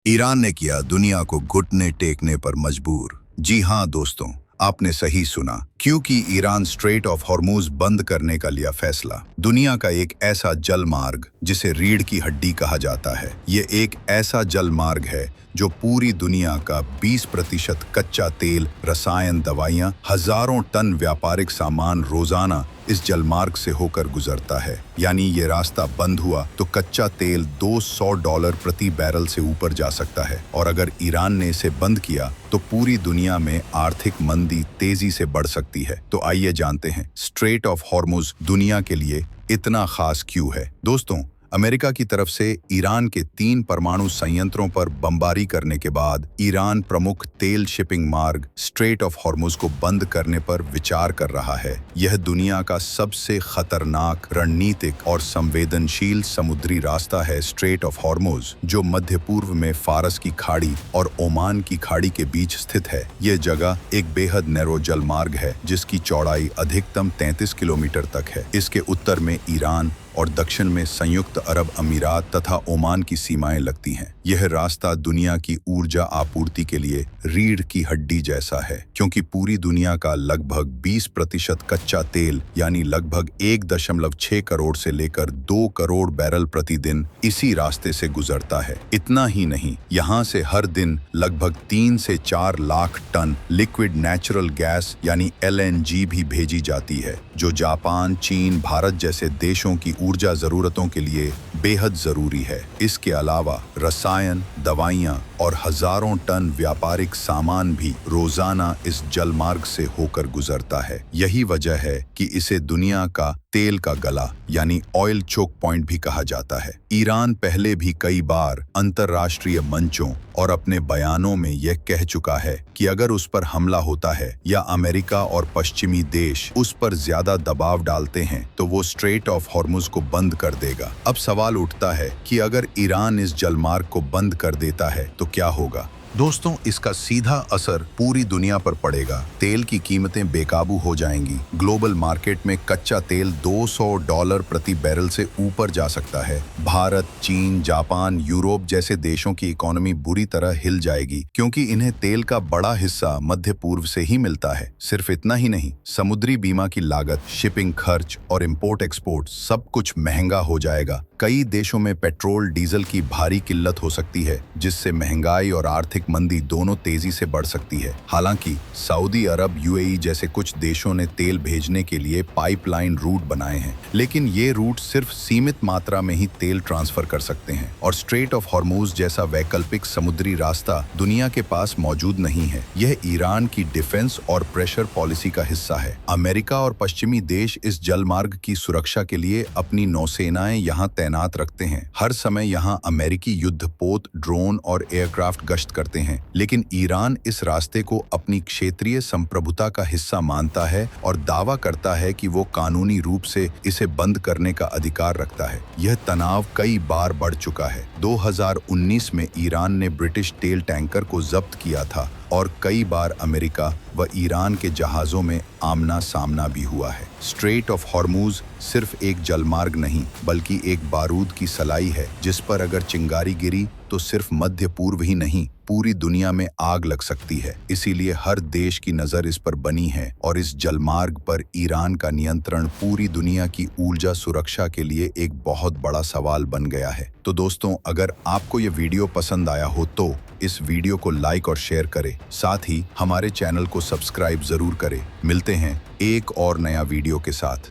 Iran ने किया दुनिया को घुटने टेकने पर मजबूर। जी हाँ दोस्तों, आपने सही सुना, क्योंकि ईरान स्ट्रेट ऑफ हॉर्मूज बंद करने का लिया फैसला। दुनिया का एक ऐसा जल मार्ग जिसे रीढ़ की हड्डी कहा जाता है, ये एक ऐसा जल मार्ग है जो पूरी दुनिया का 20% कच्चा तेल, रसायन, दवाइयाँ, हजारों टन व्यापारिक सामान रोजाना इस जलमार्ग से होकर गुजरता है। यानी ये रास्ता बंद हुआ तो कच्चा तेल $200 प्रति बैरल से ऊपर जा सकता है, और अगर ईरान ने इसे बंद किया तो पूरी दुनिया में आर्थिक मंदी तेजी से बढ़ सकती है। तो आइए जानते हैं, स्ट्रेट ऑफ हॉर्मुज दुनिया के लिए इतना खास क्यों है। दोस्तों, अमेरिका की तरफ से ईरान के 3 परमाणु संयंत्रों पर बमबारी करने के बाद ईरान प्रमुख तेल शिपिंग मार्ग स्ट्रेट ऑफ हॉर्मुज को बंद करने पर विचार कर रहा है। यह दुनिया का सबसे खतरनाक, रणनीतिक और संवेदनशील समुद्री रास्ता है स्ट्रेट ऑफ हॉर्मुज, जो मध्य पूर्व में फारस की खाड़ी और ओमान की खाड़ी के बीच स्थित है। यह जगह एक बेहद नैरो जल मार्ग है जिसकी चौड़ाई अधिकतम 33 किलोमीटर तक है। इसके उत्तर में ईरान और दक्षिण में संयुक्त अरब अमीरात तथा ओमान की सीमाएं लगती हैं। यह रास्ता दुनिया की ऊर्जा आपूर्ति के लिए रीढ़ की हड्डी जैसा है, क्योंकि पूरी दुनिया का लगभग 20% कच्चा तेल यानी लगभग 1.6 करोड़ से लेकर 2 करोड़ बैरल प्रतिदिन इसी रास्ते से गुजरता है। इतना ही नहीं, यहाँ से हर दिन लगभग 3 से 4 lakh ton liquid natural gas यानी LNG भी भेजी जाती है, जो जापान, चीन, भारत जैसे देशों की ऊर्जा जरूरतों के लिए बेहद जरूरी है। इसके अलावा रसायन, दवाइयां और हजारों टन व्यापारिक सामान भी रोजाना इस जलमार्ग से होकर गुजरता है। यही वजह है कि इसे दुनिया का तेल का गला यानी ऑयल चोक पॉइंट भी कहा जाता है। ईरान पहले भी कई बार अंतर्राष्ट्रीय मंचों और अपने बयानों में यह कह चुका है कि अगर उस पर हमला होता है या अमेरिका और पश्चिमी देश उस पर ज्यादा दबाव डालते हैं तो वो स्ट्रेट ऑफ हॉर्मुज को बंद कर देगा। अब सवाल उठता है कि अगर ईरान इस जलमार्ग को बंद कर देता है तो क्या होगा। दोस्तों, इसका सीधा असर पूरी दुनिया पर पड़ेगा। तेल की कीमतें बेकाबू हो जाएंगी। ग्लोबल मार्केट में कच्चा तेल $200 प्रति बैरल से ऊपर जा सकता है। भारत, चीन, जापान, यूरोप जैसे देशों की इकोनॉमी बुरी तरह हिल जाएगी, क्योंकि इन्हें तेल का बड़ा हिस्सा मध्य पूर्व से ही मिलता है। सिर्फ इतना ही नहीं, समुद्री बीमा की लागत, शिपिंग खर्च और इंपोर्ट एक्सपोर्ट सब कुछ महंगा हो जाएगा। कई देशों में पेट्रोल, डीजल की भारी किल्लत हो सकती है, जिससे महंगाई और आर्थिक मंदी दोनों तेजी से बढ़ सकती है। हालांकि सऊदी अरब, UAE जैसे कुछ देशों ने तेल भेजने के लिए पाइपलाइन रूट बनाए हैं, लेकिन ये रूट सिर्फ सीमित मात्रा में ही तेल ट्रांसफर कर सकते हैं, और स्ट्रेट ऑफ हॉर्मुज जैसा वैकल्पिक समुद्री रास्ता दुनिया के पास मौजूद नहीं है। यह ईरान की डिफेंस और प्रेशर पॉलिसी का हिस्सा है। अमेरिका और पश्चिमी देश इस जलमार्ग की सुरक्षा के लिए अपनी नौसेनाएं यहाँ तैनात रखते हैं। हर समय यहाँ अमेरिकी युद्धपोत, ड्रोन और एयरक्राफ्ट गश्त करते हैं, लेकिन ईरान इस रास्ते को अपनी क्षेत्रीय संप्रभुता का हिस्सा मानता है और दावा करता है कि वो कानूनी रूप से इसे बंद करने का अधिकार रखता है। यह तनाव कई बार बढ़ चुका है। 2019 में ईरान ने ब्रिटिश तेल टैंकर को जब्त किया था, और कई बार अमेरिका व ईरान के जहाज़ों में आमना सामना भी हुआ है। स्ट्रेट ऑफ हॉर्मुज सिर्फ एक जलमार्ग नहीं, बल्कि एक बारूद की सलाई है, जिस पर अगर चिंगारी गिरी तो सिर्फ मध्य पूर्व ही नहीं, पूरी दुनिया में आग लग सकती है। इसीलिए हर देश की नज़र इस पर बनी है, और इस जलमार्ग पर ईरान का नियंत्रण पूरी दुनिया की ऊर्जा सुरक्षा के लिए एक बहुत बड़ा सवाल बन गया है। तो दोस्तों, अगर आपको ये वीडियो पसंद आया हो तो इस वीडियो को लाइक और शेयर करें। साथ ही हमारे चैनल को सब्सक्राइब जरूर करें। मिलते हैं एक और नया वीडियो के साथ।